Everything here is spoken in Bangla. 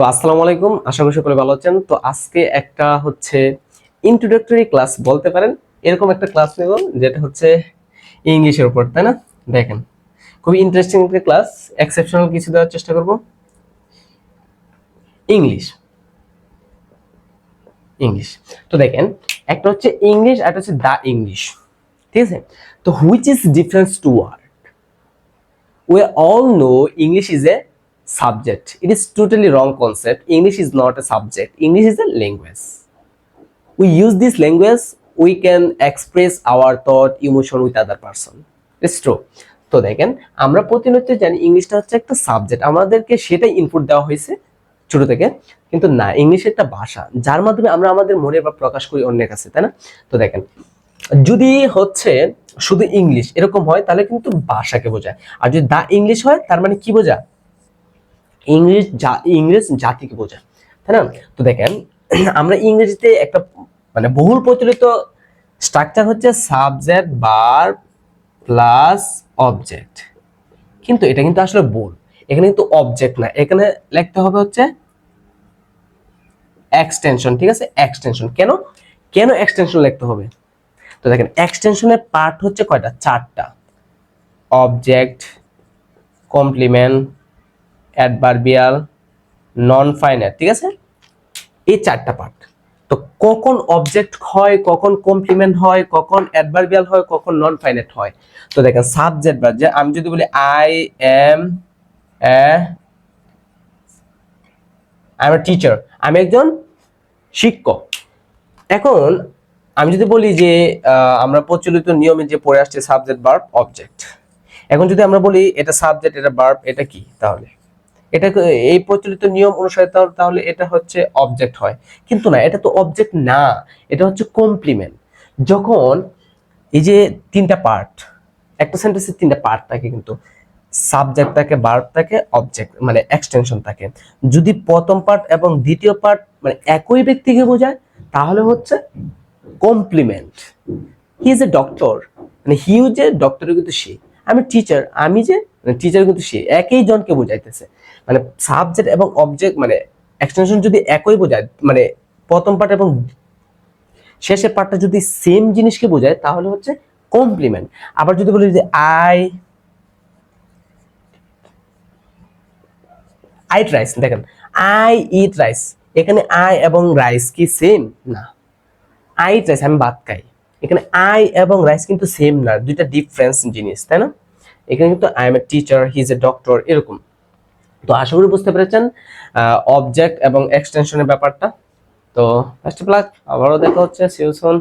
তো আসসালামু আলাইকুম, আশা করি সকলে ভালো আছেন। তো আজকে একটা হচ্ছে ইন্ট্রোডাক্টরি ক্লাস বলতে পারেন, এরকম একটা ক্লাস নেব যেটা হচ্ছে ইংলিশের উপর, তাই না? দেখেন, খুবই ইন্টারেস্টিং একটা ক্লাস, এক্সেপশনাল কিছু দেওয়ার চেষ্টা করব। ইংলিশ ইংলিশ তো দেখেন, একটা হচ্ছে ইংলিশ আর একটা হচ্ছে দা ইংলিশ, ঠিক আছে? তো which is difference two word? We all know English is a subject. It is totally wrong concept. English is not a subject. English is a language. We use this language, we can express our thought, emotion with other person. It's true. তো দেখেন, আমরা প্রতিনিয়ত জানি ইংলিশটা হচ্ছে একটা সাবজেক্ট, আমাদেরকে সেটাই ইনপুট দেওয়া হয়েছে ছোট থেকে। কিন্তু না, ইংলিশ একটা ভাষা যার মাধ্যমে আমরা আমাদের মনের ভাব প্রকাশ করি অন্যের কাছে, তাই না? তো দেখেন, যদি হচ্ছে শুধু ইংলিশ এরকম হয় তাহলে কিন্তু ভাষাকে বোঝায়, আর যদি দা ইংলিশ হয় তার মানে কি বোঝায়? ইংরেজ জাতিকে বোঝায়, তাই না? তো দেখেন, আমরা ইংরেজিতে একটা মানে বহুল প্রচলিত স্ট্রাকচার হচ্ছে সাবজেক্ট ভার্ব প্লাস অবজেক্ট, কিন্তু এটা কিন্তু আসলে ভুল। এখানে কিন্তু অবজেক্ট না, এখানে লিখতে হবে হচ্ছে এক্সটেনশন, ঠিক আছে? এক্সটেনশন। কেন কেন এক্সটেনশন লিখতে হবে? তো দেখেন, এক্সটেনশনের পার্ট হচ্ছে কয়টা? চারটা: object, complement, adverbial, non final, ঠিক আছে? এই চারটা পার্ট। তো কখন অবজেক্ট হয়, কখন কমপ্লিমেন্ট হয়, কখন অ্যাডভার্বিয়াল হয়, কখন নন ফাইনাইট হয়? তো দেখেন, সাবজেক্ট ভার্ব, যে আমি যদি বলি I am I am teacher, আমি একজন শিক্ষক। এখন আমি যদি বলি যে আমরা প্রচলিত নিয়মে যে পড়ে আসছে সাবজেক্ট ভার্ব অবজেক্ট, এখন যদি আমরা বলি এটা সাবজেক্ট এটা ভার্ব এটা কি, তাহলে এটা এই প্রচলিত নিয়ম অনুসারে তাহলে এটা হচ্ছে অবজেক্ট হয়। কিন্তু না, এটা তো অবজেক্ট না, এটা হচ্ছে কমপ্লিমেন্ট। যখন এই যে তিনটা পার্ট, একটা সেন্টেন্সের তিনটা পার্ট থাকে, কিন্তু সাবজেক্ট থাকে, ভার্ব থাকে, অবজেক্ট মানে এক্সটেনশন থাকে। যদি প্রথম পার্ট এবং দ্বিতীয় পার্ট মানে একই ব্যক্তিকে বোঝায় তাহলে হচ্ছে complement. He is a doctor, মানে হিউ যে ডক্টর কিন্তু সে, আমি টিচার আমি যে টিচার কিন্তু সে, একই জনকে বোঝাইতেছে। মানে সাবজেক্ট এবং অবজেক্ট মানে এক্সটেনশন যদি একই বোঝায়, মানে প্রথম পার্ট এবং শেষের পার্টটা যদি সেম জিনিসকে বোঝায় তাহলে হচ্ছে কমপ্লিমেন্ট। আবার যদি বলি যে আই আইট রাইস, দেখেন আই ইট রাইস, এখানে আই এবং রাইস কি সেম? না। আই ইট রাইস, আমি ভাত খাই, এখানে আই এবং রাইস কিন্তু সেম না, দুইটা ডিফারেন্স জিনিস, তাই না? এখানে কিন্তু I M a teacher, he is a doctor, এরকম। তো আশা করি বুঝতে পেরেছেন অবজেক্ট এবং এক্সটেনশনের ব্যাপারটা। তো বেস্ট অফ লাক, আবারও দেখা হচ্ছে, সি ইউ সুন।